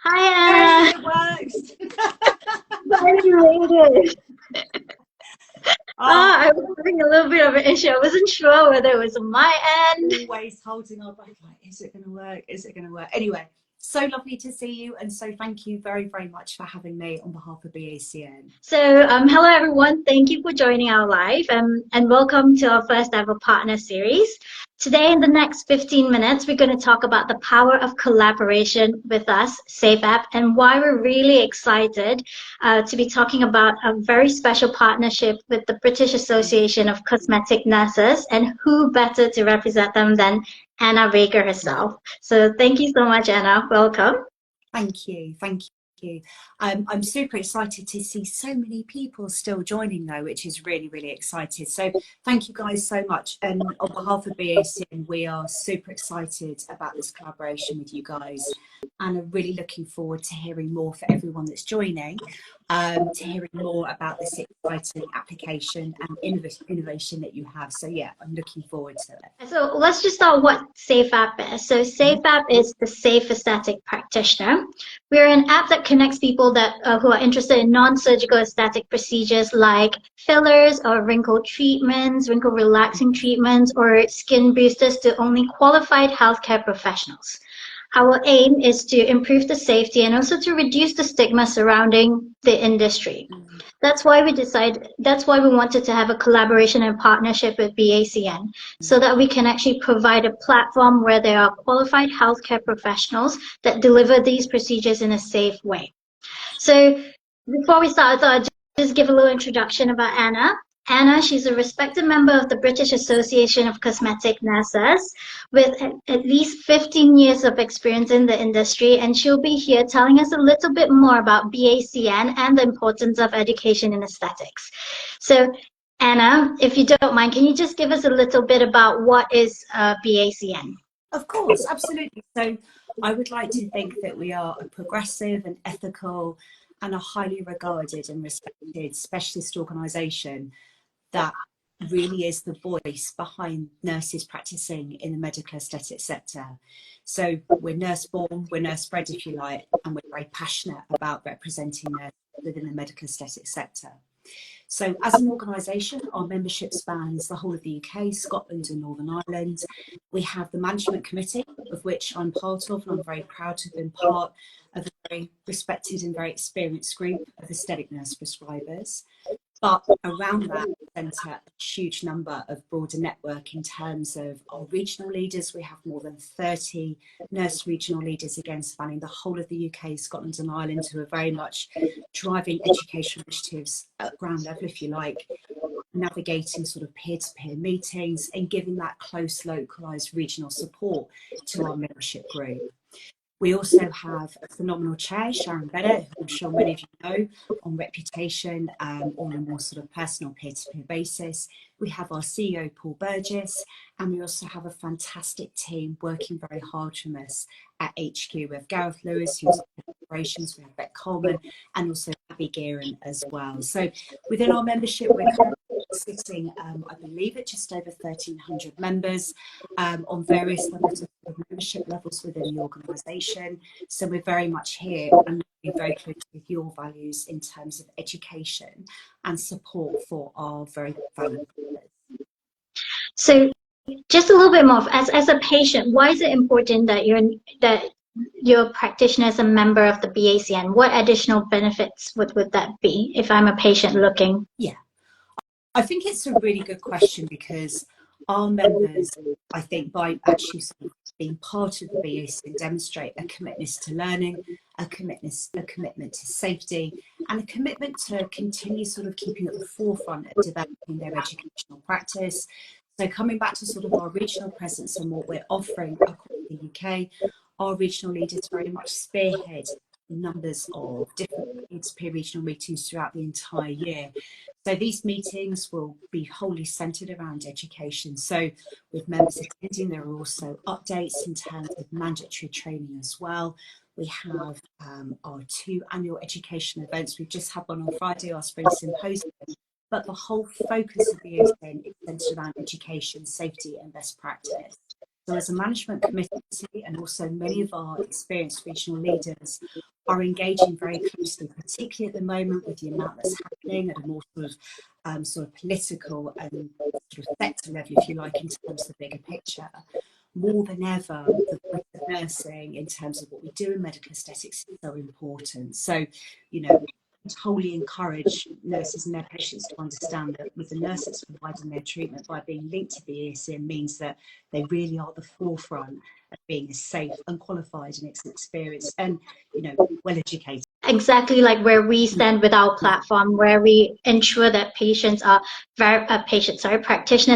Hi, Hey, it works. Anna. Finally made it. Oh, I was having a little bit of an issue. I wasn't sure whether it was on my end. always holding our breath like, is it going to work? Is it going to work? Anyway, so lovely to see you. And so thank you very, very much for having me on behalf of BACN. So, hello everyone. Thank you for joining our live and welcome to our first ever partner series. Today, in the next 15 minutes, we're going to talk about the power of collaboration with us, SafeAP, and why we're really excited to be talking about a very special partnership with the British Association of Cosmetic Nurses, and who better to represent them than Anna Baker herself. So, thank you so much, Anna. Welcome. Thank you. Thank you. I'm super excited to see so many people still joining though, which is really, really exciting. So thank you guys so much. And on behalf of BACN, we are super excited about this collaboration with you guys and are really looking forward to hearing more for everyone that's joining, to hearing more about this exciting application and innovation that you have. So yeah, I'm looking forward to it. So let's just start what SafeApp is. So SafeApp is the Safe Aesthetic Practitioner. We're an app that connects people that who are interested in non-surgical aesthetic procedures like fillers or wrinkle treatments, wrinkle relaxing treatments, or skin boosters to only qualified healthcare professionals. Our aim is to improve the safety and also to reduce the stigma surrounding the industry. That's why we wanted to have a collaboration and partnership with BACN, so that we can actually provide a platform where there are qualified healthcare professionals that deliver these procedures in a safe way. So before we start, I thought I'd just give a little introduction about Anna. Anna, she's a respected member of the British Association of Cosmetic Nurses with at least 15 years of experience in the industry, and she'll be here telling us a little bit more about BACN and the importance of education in aesthetics. So, Anna, if you don't mind, can you just give us a little bit about what is BACN? Of course, absolutely. So I would like to think that we are a progressive and ethical and a highly regarded and respected specialist organisation that really is the voice behind nurses practicing in the medical aesthetic sector. So we're nurse born, we're nurse bred if you like, and we're very passionate about representing nurses within the medical aesthetic sector. So as an organisation, our membership spans the whole of the UK, Scotland and Northern Ireland. We have the management committee, of which I'm part of, and I'm very proud to have been part of a very respected and very experienced group of aesthetic nurse prescribers. But around that centre, a huge number of broader network in terms of our regional leaders. We have more than 30 nurse regional leaders, again, spanning the whole of the UK, Scotland and Ireland, who are very much driving education initiatives at ground level, if you like, navigating sort of peer-to-peer meetings and giving that close, localised regional support to our membership group. We also have a phenomenal chair, Sharon Bennett, who I'm sure many of you know, on reputation, on a more sort of personal peer-to-peer basis. We have our CEO, Paul Burgess, and we also have a fantastic team working very hard from us at HQ. We have Gareth Lewis, who's operations, we have Beck Coleman, and also Abby Gearan as well. So within our membership, we're currently sitting, I believe, at just over 1,300 members on various levels of membership levels within the organisation. So we're very much here and very close with your values in terms of education and support for our very valuable members. So just a little bit more, as a patient, why is it important that your practitioner is a member of the BACN? What additional benefits would that be if I'm a patient looking? Yeah, I think it's a really good question, because our members, I think, by actually sort of being part of the BACN, demonstrate a commitment to learning, a commitment to safety, and a commitment to continue sort of keeping at the forefront of developing their educational practice. So coming back to sort of our regional presence and what we're offering across the UK, our regional leaders very much spearhead numbers of different peer regional meetings throughout the entire year. So these meetings will be wholly centred around education. So with members attending, there are also updates in terms of mandatory training as well. We have our 2 annual education events. We've just had one on Friday, our spring symposium. But the whole focus of the BACN is centred around education, safety and best practice. So as a management committee, and also many of our experienced regional leaders are engaging very closely, particularly at the moment with the amount that's happening at a more sort of political and sort of sector level, if you like, in terms of the bigger picture. More than ever, the voice of nursing in terms of what we do in medical aesthetics is so important. So, you know, wholly encourage nurses and their patients to understand that with the nurses providing their treatment by being linked to BACN means that they really are the forefront of being safe and qualified and experienced and, you know, well educated. Exactly like where we stand with our platform, where we ensure that practitioners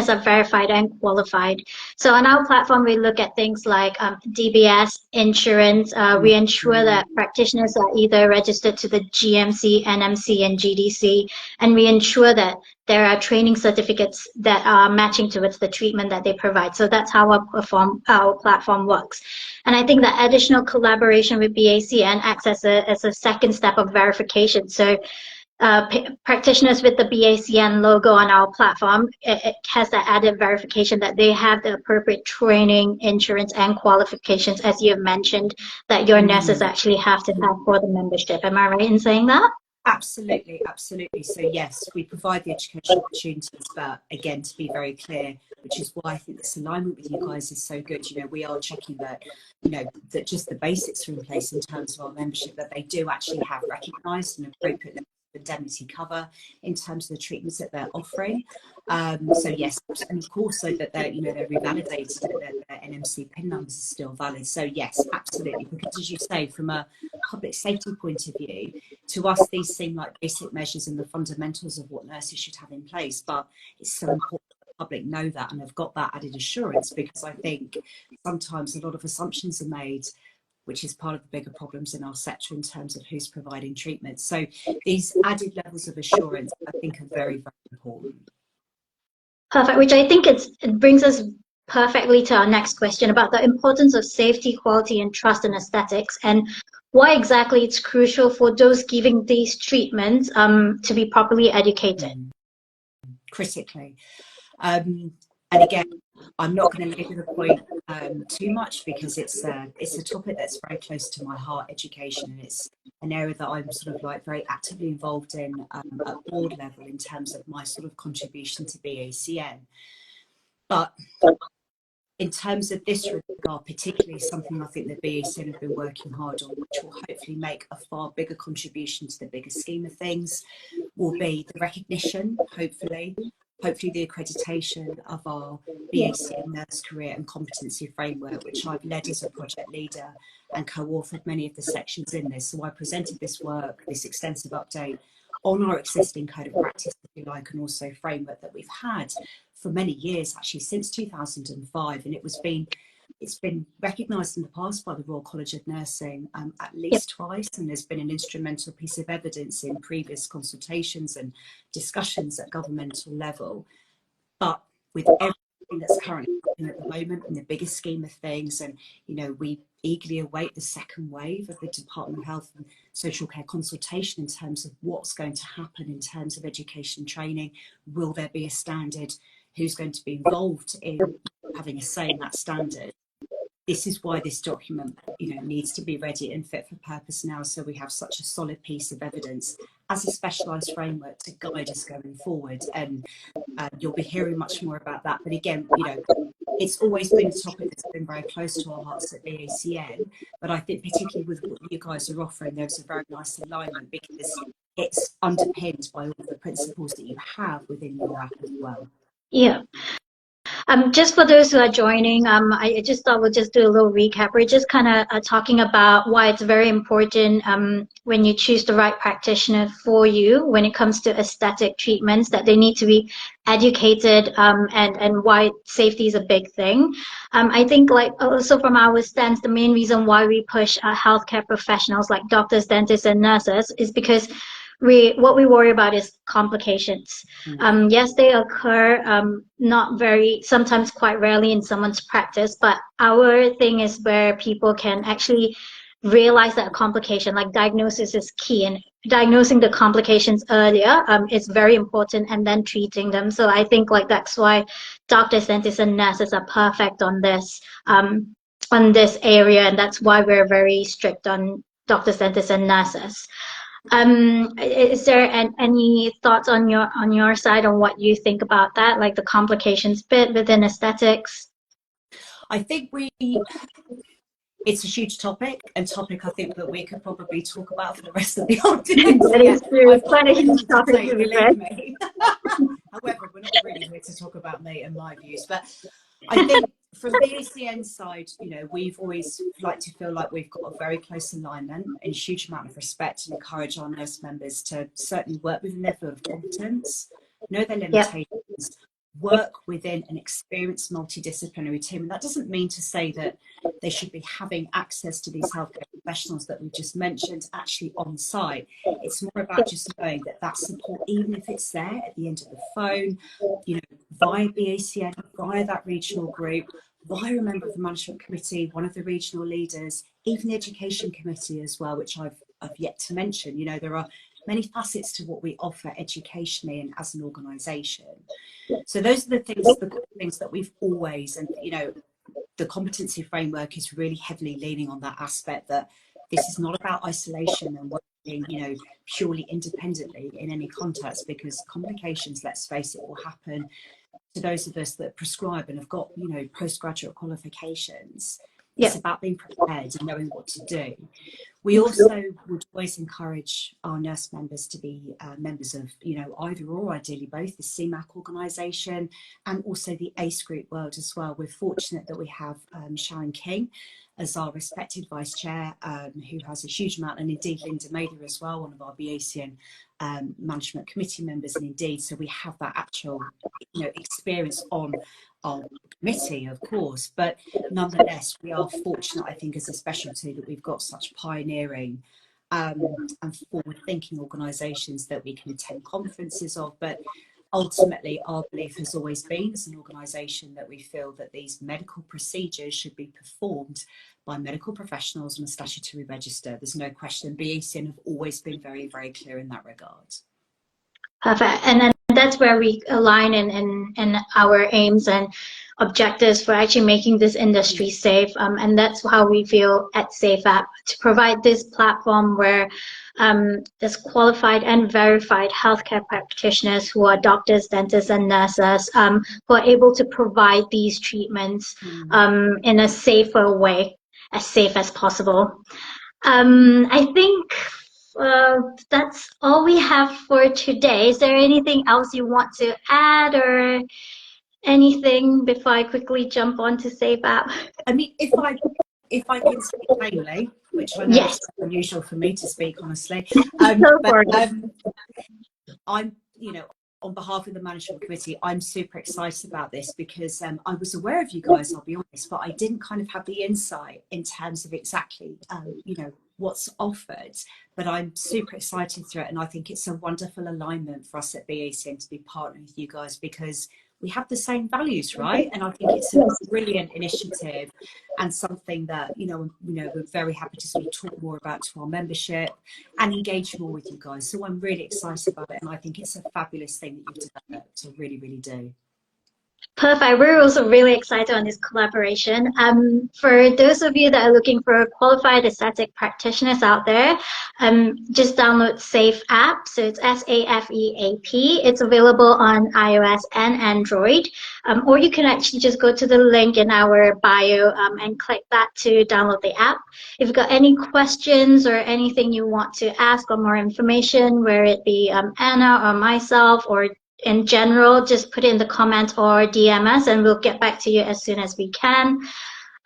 are verified and qualified. So on our platform, we look at things like DBS, insurance. We ensure that practitioners are either registered to the GMC, NMC, and GDC, and we ensure that there are training certificates that are matching towards the treatment that they provide. So that's how our platform works. And I think that additional collaboration with BACN acts as a second step of verification. So practitioners with the BACN logo on our platform, it has that added verification that they have the appropriate training, insurance, and qualifications, as you have mentioned, that your nurses actually have to have for the membership. Am I right in saying that? Absolutely, absolutely. So yes, we provide the educational opportunities, but again, to be very clear, which is why I think this alignment with you guys is so good. You know, we are checking that, you know, that just the basics are in place in terms of our membership, that they do actually have recognised an appropriate level of indemnity cover in terms of the treatments that they're offering. So yes, and of course, so that they're, you know, they're revalidated, that their NMC PIN numbers are still valid. So yes, absolutely, because as you say, from a public safety point of view, to us these seem like basic measures and the fundamentals of what nurses should have in place, but it's so important that the public know that and have got that added assurance, because I think sometimes a lot of assumptions are made, which is part of the bigger problems in our sector in terms of who's providing treatment. So these added levels of assurance, I think, are very, very important. Perfect, which I think it brings us perfectly to our next question about the importance of safety, quality, and trust in aesthetics, and why exactly it's crucial for those giving these treatments to be properly educated. Critically. And again, I'm not going to labour the point too much, because it's a topic that's very close to my heart, education, and it's an area that I'm sort of like very actively involved in at board level in terms of my sort of contribution to BACN. But in terms of this regard, particularly something I think that BACN have been working hard on, which will hopefully make a far bigger contribution to the bigger scheme of things, will be the recognition, hopefully the accreditation of our BACN nurse career and competency framework, which I've led as a project leader and co-authored many of the sections in this. So I presented this work, this extensive update on our existing code of practice, if you like, and also framework that we've had for many years, actually since 2005, and it's been recognised in the past by the Royal College of Nursing at least twice, and there's been an instrumental piece of evidence in previous consultations and discussions at governmental level. But with everything that's currently happening at the moment in the bigger scheme of things, and you know, we eagerly await the second wave of the Department of Health and Social Care consultation in terms of what's going to happen in terms of education training. Will there be a standard? Who's going to be involved in having a say in that standard? This is why this document, you know, needs to be ready and fit for purpose now, so we have such a solid piece of evidence as a specialised framework to guide us going forward. And you'll be hearing much more about that. But again, you know, it's always been a topic that's been very close to our hearts at BACN. But I think particularly with what you guys are offering, there's a very nice alignment, because it's underpinned by all the principles that you have within your app as well. Yeah. Just for those who are joining, I just thought we'll just do a little recap. We're just kind of talking about why it's very important when you choose the right practitioner for you when it comes to aesthetic treatments, that they need to be educated, and why safety is a big thing. I think, like, also from our stance, the main reason why we push healthcare professionals like doctors, dentists, and nurses is because what we worry about is complications. Yes, they occur, sometimes quite rarely in someone's practice, but our thing is where people can actually realize that a complication like diagnosis is key, and diagnosing the complications earlier is very important, and then treating them. So I think like that's why doctors, dentists, and nurses are perfect on this area, and that's why we're very strict on doctors, dentists, and nurses. Is there any thoughts on your side on what you think about that, like the complications bit within aesthetics? I think it's a huge topic, and topic I think that we could probably talk about for the rest of the afternoon. So That yeah, is true. I've got Quite a huge plenty to topic say, to be fair. believe me. However, we're not really here to talk about me and my views, but I think from BACN side, you know, we've always liked to feel like we've got a very close alignment and a huge amount of respect, and encourage our nurse members to certainly work within their field of competence, know their Yep. limitations, work within an experienced multidisciplinary team. And that doesn't mean to say that they should be having access to these healthcare professionals that we just mentioned actually on site. It's more about just knowing that that support, even if it's there at the end of the phone, you know, via BACN, via that regional group, via a member of the management committee, one of the regional leaders, even the education committee as well, which I've yet to mention. You know, there are many facets to what we offer educationally and as an organisation. So those are the things that we've always, and you know, the competency framework is really heavily leaning on that aspect, that this is not about isolation and working, you know, purely independently in any context, because complications, let's face it, will happen to those of us that prescribe and have got, you know, postgraduate qualifications. It's about being prepared and knowing what to do. We also would always encourage our nurse members to be members of, you know, either or, ideally both, the CMAC organisation and also the ACE group world as well. We're fortunate that we have Sharon King as our respected vice chair, who has a huge amount, and indeed Linda Mather as well, one of our BACN management committee members, and indeed, so we have that actual, you know, experience on our committee, of course, but nonetheless, we are fortunate, I think, as a specialty, that we've got such pioneering and forward-thinking organisations that we can attend conferences of. But ultimately, our belief has always been, as an organisation, that we feel that these medical procedures should be performed by medical professionals on a statutory register. There's no question. BACN have always been very, very clear in that regard. Perfect. And then that's where we align in our aims and objectives for actually making this industry safe. And that's how we feel at SafeApp, to provide this platform where there's qualified and verified healthcare practitioners who are doctors, dentists, and nurses who are able to provide these treatments in a safer way, as safe as possible. I think that's all we have for today. Is there anything else you want to add or anything before I quickly jump on to SafeApp? I mean, if I can speak plainly, which I know is unusual for me to speak, honestly, but I'm, you know, on behalf of the management committee, I'm super excited about this, because I was aware of you guys, I'll be honest, but I didn't kind of have the insight in terms of exactly, you know, what's offered. But I'm super excited through it, and I think it's a wonderful alignment for us at BACN to be partnering with you guys, because we have the same values, right? And I think it's a brilliant initiative, and something that, you know, we're very happy to sort of talk more about to our membership and engage more with you guys. So I'm really excited about it, and I think it's a fabulous thing that you've developed. I really, really do. Perfect. We're also really excited on this collaboration. For those of you that are looking for qualified aesthetic practitioners out there, just download SafeApp. So it's SafeAP. It's available on iOS and Android. Or you can actually just go to the link in our bio and click that to download the app. If you've got any questions or anything you want to ask or more information, whether it be Anna or myself or in general, just put it in the comment or DM us, and we'll get back to you as soon as we can.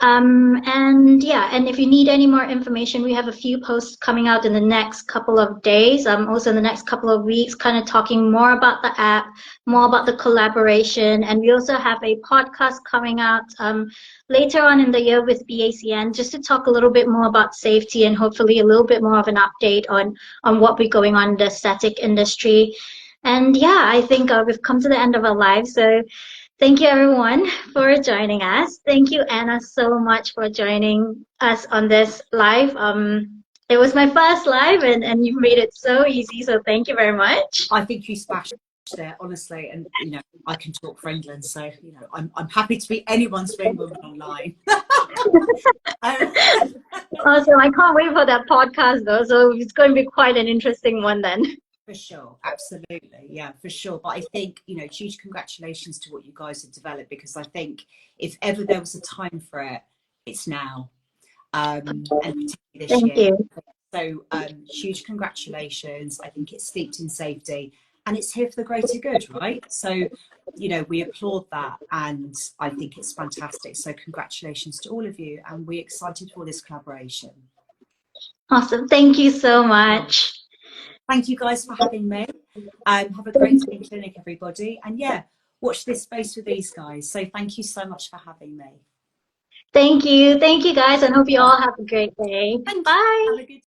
And yeah, and if you need any more information, we have a few posts coming out in the next couple of days, also in the next couple of weeks, kind of talking more about the app, more about the collaboration. And we also have a podcast coming out later on in the year with BACN, just to talk a little bit more about safety and hopefully a little bit more of an update on what we're going on in the aesthetic industry. And yeah, I think we've come to the end of our lives. So Thank you, everyone, for joining us. Thank you, Anna, so much for joining us on this live. It was my first live, and you made it so easy. So thank you very much. I think you smashed it, honestly. And you know, I can talk for England, so you know, I'm happy to be anyone's swing woman online. Awesome. I can't wait for that podcast, though. So it's going to be quite an interesting one then. For sure, absolutely, yeah, for sure. But I think, you know, huge congratulations to what you guys have developed, because I think if ever there was a time for it, it's now, and particularly this Thank year. you. So huge congratulations. I think it's steeped in safety and it's here for the greater good, right? So, you know, we applaud that and I think it's fantastic. So congratulations to all of you, and we're excited for this collaboration. Awesome. Thank you so much. Thank you guys for having me. Have a great day in clinic, everybody. And yeah, watch this space with these guys. So thank you so much for having me. Thank you. Thank you, guys, and hope you all have a great day. Thank you. Bye. Have a good